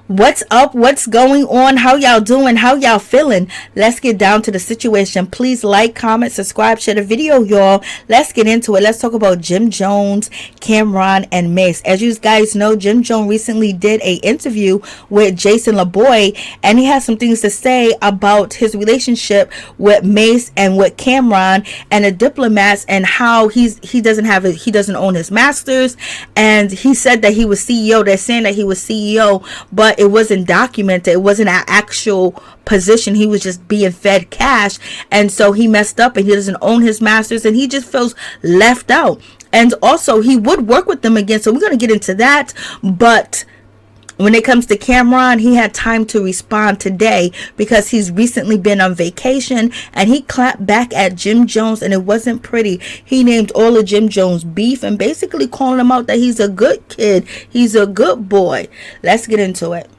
What's up? What's going on? How y'all doing? How y'all feeling? Let's get down to the situation. Please like, comment, subscribe, share the video, y'all. Let's get into it. Let's talk about Jim Jones, Cameron, and Mace. As you guys know, Jim Jones recently did an interview with Jason LeBoy, and he has some things to say about his relationship with Mace and with Cameron and the diplomats, and how he doesn't own his masters. And he said that he was CEO. They're saying that he was CEO, but it wasn't documented. It wasn't an actual position. He was just being fed cash, and so he messed up and he doesn't own his masters, and he just feels left out. And also, he would work with them again, so we're going to get into that. But when it comes to Cameron, he had time to respond today because he's recently been on vacation, and he clapped back at Jim Jones, and it wasn't pretty. He named all of Jim Jones beef and basically calling him out that he's a good kid. He's a good boy. Let's get into it.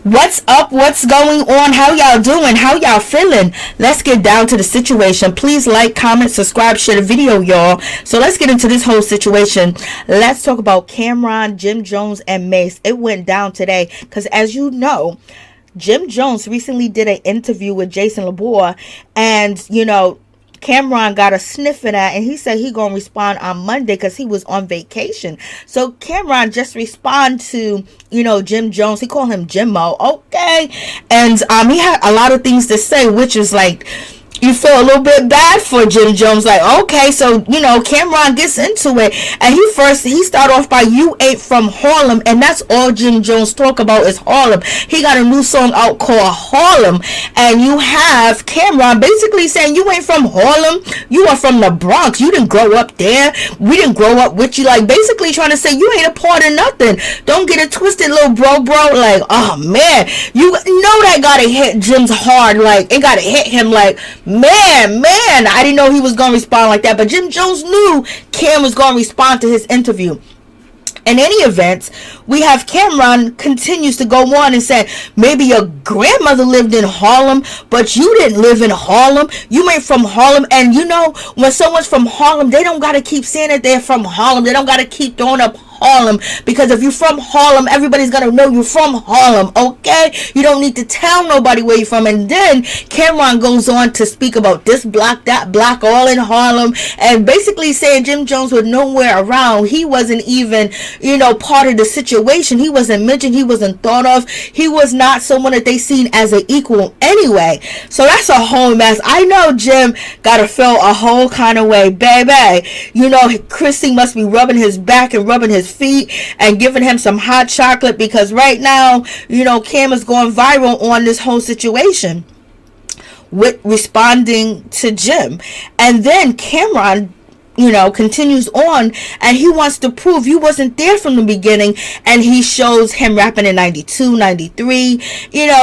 What's up? What's going on? How y'all doing? How y'all feeling? Let's get down to the situation. Please like, comment, subscribe, share the video, y'all. So let's get into this whole situation. Let's talk about Cameron, Jim Jones, and Mace. It went down today because, as you know, Jim Jones recently did an interview with Jason LeBoy, and Cameron got a sniff of that, and he said he gonna respond on Monday because he was on vacation. So Cameron just respond to Jim Jones. He called him Jimmo, okay, and he had a lot of things to say, which is like, you feel a little bit bad for Jim Jones. Like, okay, so Cameron gets into it, and he start off by "You ain't from Harlem," and that's all Jim Jones talk about is Harlem. He got a new song out called Harlem, and you have Cameron basically saying you ain't from Harlem, you are from the Bronx, you didn't grow up there, we didn't grow up with you. Like, basically trying to say you ain't a part of nothing. Don't get it twisted, little bro. Like, oh man, you know that gotta hit Jim's hard. Like, it gotta hit him. Like, Man, I didn't know he was going to respond like that. But Jim Jones knew Cam was going to respond to his interview. In any event, we have Cameron continues to go on and say, maybe your grandmother lived in Harlem, but you didn't live in Harlem. You ain't from Harlem. And when someone's from Harlem, they don't got to keep saying that they're from Harlem. They don't got to keep throwing up Harlem, because if you're from Harlem, everybody's gonna know you're from Harlem, okay? You don't need to tell nobody where you're from. And then Cameron goes on to speak about this block, that block, all in Harlem, and basically saying Jim Jones was nowhere around. He wasn't even part of the situation. He wasn't mentioned. He wasn't thought of. He was not someone that they seen as an equal anyway. So that's a whole mess. I know Jim gotta feel a whole kind of way, baby. Chrissy must be rubbing his back and rubbing his feet and giving him some hot chocolate, because right now Cam is going viral on this whole situation with responding to Jim. And then Cameron continues on, and he wants to prove you wasn't there from the beginning, and he shows him rapping in 92, 93,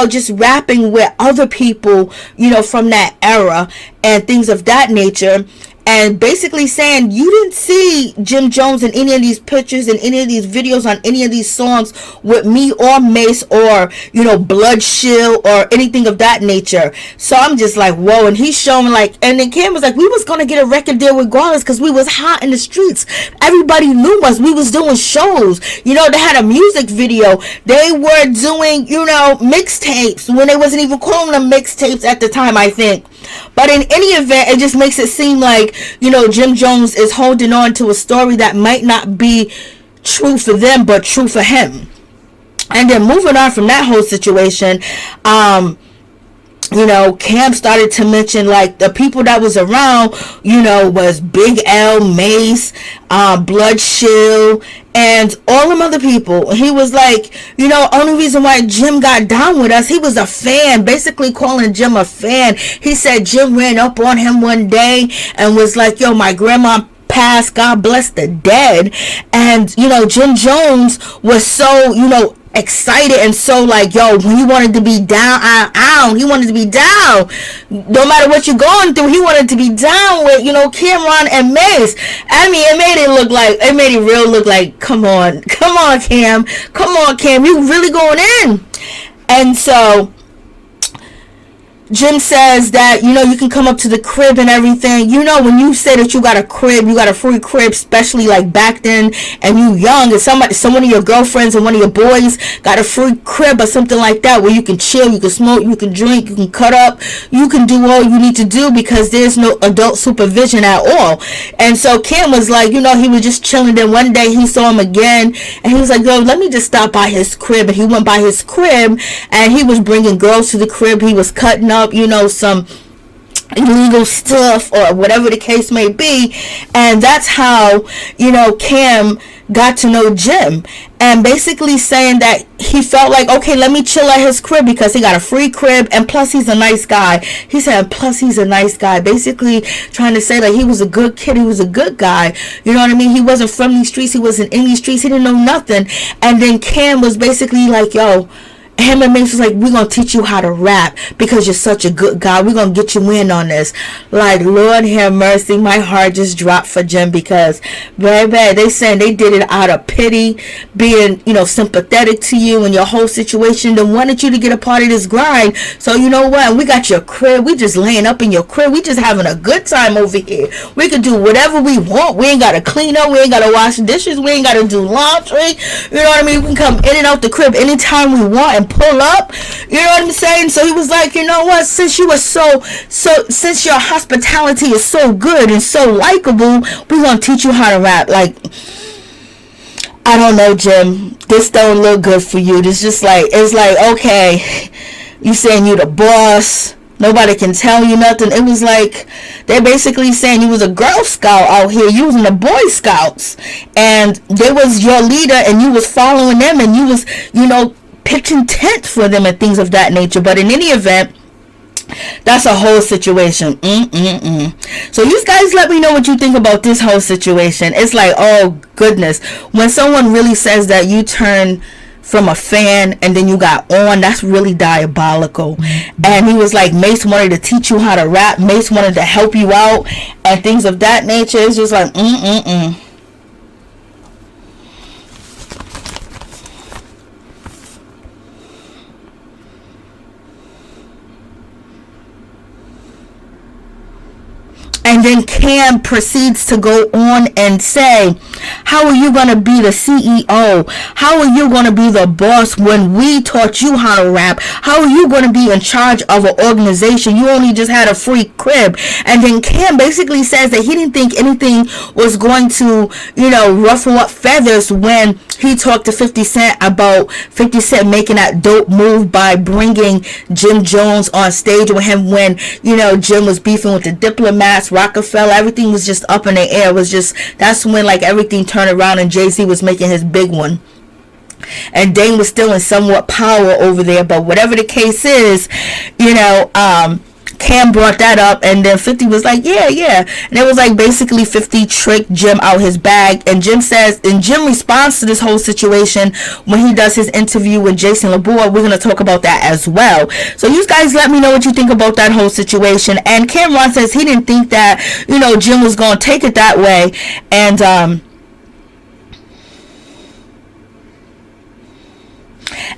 just rapping with other people from that era and things of that nature. And basically saying you didn't see Jim Jones in any of these pictures, in any of these videos, on any of these songs with me or Mace or Blood Shield or anything of that nature. So I'm just like, whoa. And he's showing and then Cam was like, we was gonna get a record deal regardless because we was hot in the streets. Everybody knew us. We was doing shows. They had a music video. They were doing mixtapes when they wasn't even calling them mixtapes at the time, I think. But in any event, it just makes it seem like, Jim Jones is holding on to a story that might not be true for them, but true for him. And then moving on from that whole situation, Cam started to mention the people that was around, was Big L, Mace, Blood Shield, and all them other people. He was like, only reason why Jim got down with us, he was a fan, basically calling Jim a fan. He said Jim ran up on him one day and was like, yo, my grandma passed, God bless the dead. And Jim Jones was so excited and so yo, when he wanted to be down, he wanted to be down no matter what you're going through. He wanted to be down with Cameron and Mace. I mean, it made it real look like, come on Cam, you really going in. And so Jim says that, you can come up to the crib and everything. When you say that you got a crib, you got a free crib, especially like back then, and you young, and some of your girlfriends and one of your boys got a free crib or something like that, where you can chill, you can smoke, you can drink, you can cut up, you can do all you need to do, because there's no adult supervision at all. And so Cam was like, he was just chilling. Then one day he saw him again, and he was like, yo, let me just stop by his crib. And he went by his crib, and he was bringing girls to the crib. He was cutting up, some illegal stuff or whatever the case may be. And that's how, Cam got to know Jim, and basically saying that he felt like, okay, let me chill at his crib because he got a free crib, and plus he's a nice guy. He said, plus he's a nice guy, basically trying to say that he was a good kid, he was a good guy. You know what I mean? He wasn't from these streets, he wasn't in these streets, he didn't know nothing. And then Cam was basically like, yo, him and Mace was like, we're going to teach you how to rap because you're such a good guy. We're going to get you in on this. Like, Lord have mercy. My heart just dropped for Jim, because, baby, they saying they did it out of pity, being, sympathetic to you and your whole situation. They wanted you to get a part of this grind. So, you know what? We got your crib. We just laying up in your crib. We just having a good time over here. We can do whatever we want. We ain't got to clean up. We ain't got to wash dishes. We ain't got to do laundry. You know what I mean? We can come in and out the crib anytime we want and pull up. You know what I'm saying? So he was like, you know what, since you were since your hospitality is so good and so likable, we're gonna teach you how to rap. Like, I don't know, Jim, this don't look good for you. This just like, it's like, okay, you saying you the boss, nobody can tell you nothing. It was like they're basically saying you was a Girl Scout out here, you was in the Boy Scouts, and they was your leader, and you was following them, and you was, pitching tents for them and things of that nature. But in any event, that's a whole situation. So you guys let me know what you think about this whole situation. It's like, oh goodness, when someone really says that you turn from a fan and then you got on, that's really diabolical. And he was like, Mace wanted to teach you how to rap, Mace wanted to help you out and things of that nature. It's just like And then Cam proceeds to go on and say, how are you going to be the CEO? How are you going to be the boss when we taught you how to rap? How are you going to be in charge of an organization? You only just had a free crib. And then Cam basically says that he didn't think anything was going to, ruffle up feathers when he talked to 50 Cent about 50 Cent making that dope move by bringing Jim Jones on stage with him when, Jim was beefing with the Diplomats, Rockefeller. Everything was just up in the air. It was just, that's when like everything turned around and Jay-Z was making his big one. And Dane was still in somewhat power over there. But whatever the case is, Cam brought that up, and then 50 was like, yeah. And it was like basically 50 tricked Jim out his bag. And Jim responds to this whole situation when he does his interview with Jason LaBour. We're going to talk about that as well. So you guys let me know what you think about that whole situation. And Cameron says he didn't think that, Jim was going to take it that way.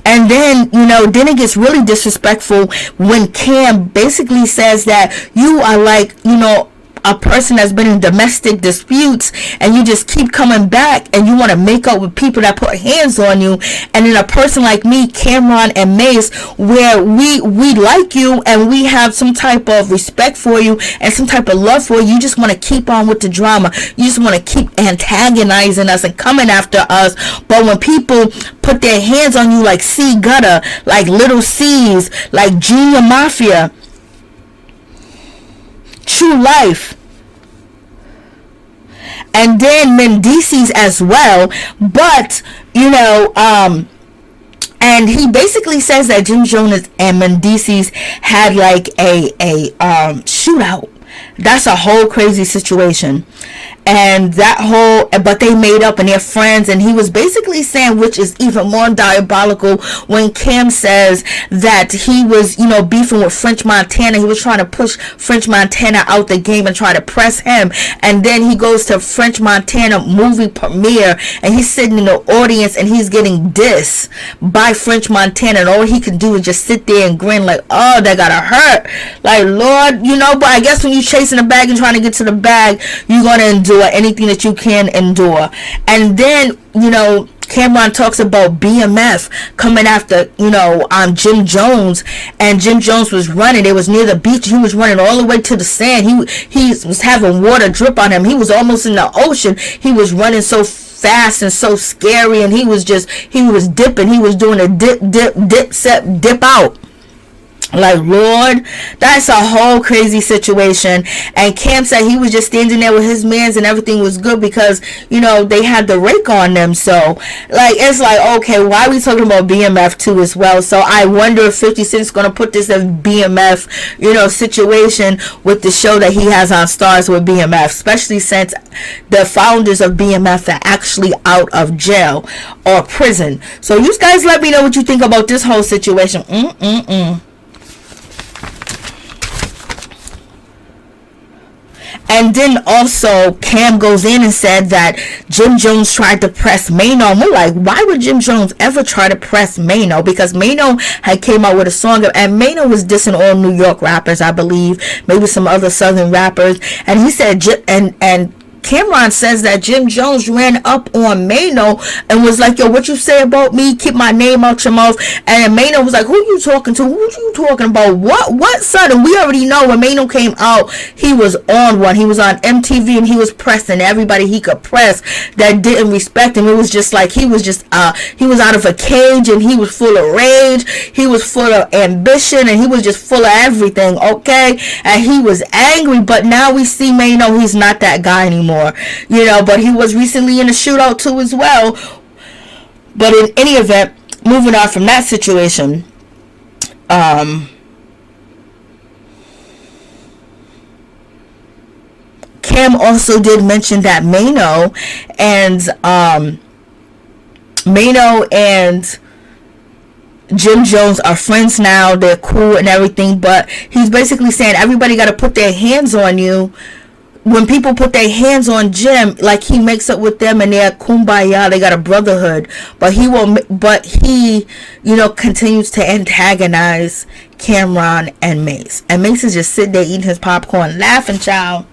And then, then it gets really disrespectful when Cam basically says that you are like, a person that's been in domestic disputes and you just keep coming back and you want to make up with people that put hands on you. And then a person like me, Cameron and Mace, where we like you and we have some type of respect for you and some type of love for you, you just want to keep on with the drama. You just want to keep antagonizing us and coming after us. But when people put their hands on you like C Gutter, like Little C's, like Junior Mafia, True Life, and then Mendeecees as well. But and he basically says that Jim Jones and Mendeecees had like a shootout. That's a whole crazy situation. and that whole, but they made up and they're friends. And he was basically saying, which is even more diabolical, when Cam says that he was, you know, beefing with French Montana. He was trying to push French Montana out the game and try to press him. And then he goes to French Montana movie premiere and he's sitting in the audience and he's getting dissed by French Montana, and all he can do is just sit there and grin like, oh, that gotta hurt. Like, Lord, you know. But I guess when you're chasing the bag and trying to get to the bag, you're gonna endure anything that you can endure. And then, you know, Cameron talks about BMF coming after, you know, Jim Jones, and Jim Jones was running. It was near the beach. He was running all the way to the sand. He was having water drip on him. He was almost in the ocean. He was running so fast and so scary, and he was dipping. He was doing a dip out. Like, Lord, that's a whole crazy situation. And Cam said he was just standing there with his mans and everything was good because, you know, they had the rake on them. So, like, it's like, okay, why are we talking about BMF too as well? So I wonder if 50 Cent's going to put this in BMF, you know, situation with the show that he has on Stars with BMF, especially since the founders of BMF are actually out of jail or prison. So you guys let me know what you think about this whole situation. And then also Cam goes in and said that Jim Jones tried to press Maino. And we're like, why would Jim Jones ever try to press Maino? Because Maino had came out with a song, and Maino was dissing all New York rappers, I believe, maybe some other southern rappers. And he said, and Cameron says that Jim Jones ran up on Maino and was like, yo, what you say about me? Keep my name out your mouth. And Maino was like, who you talking to? Who you talking about? What son? And we already know when Maino came out, he was on one. He was on MTV and he was pressing everybody he could press that didn't respect him. It was just like he was out of a cage, and he was full of rage. He was full of ambition, and he was just full of everything, okay? And he was angry, but now we see Maino, he's not that guy anymore. You know, but he was recently in a shootout too as well. But in any event, moving on from that situation, Cam also did mention that Maino and Jim Jones are friends now. They're cool and everything, but he's basically saying everybody got to put their hands on you. When people put their hands on Jim, like, he makes up with them and they're kumbaya, they got a brotherhood, but he, you know, continues to antagonize Cameron and Mace. And Mace is just sitting there eating his popcorn, laughing, child.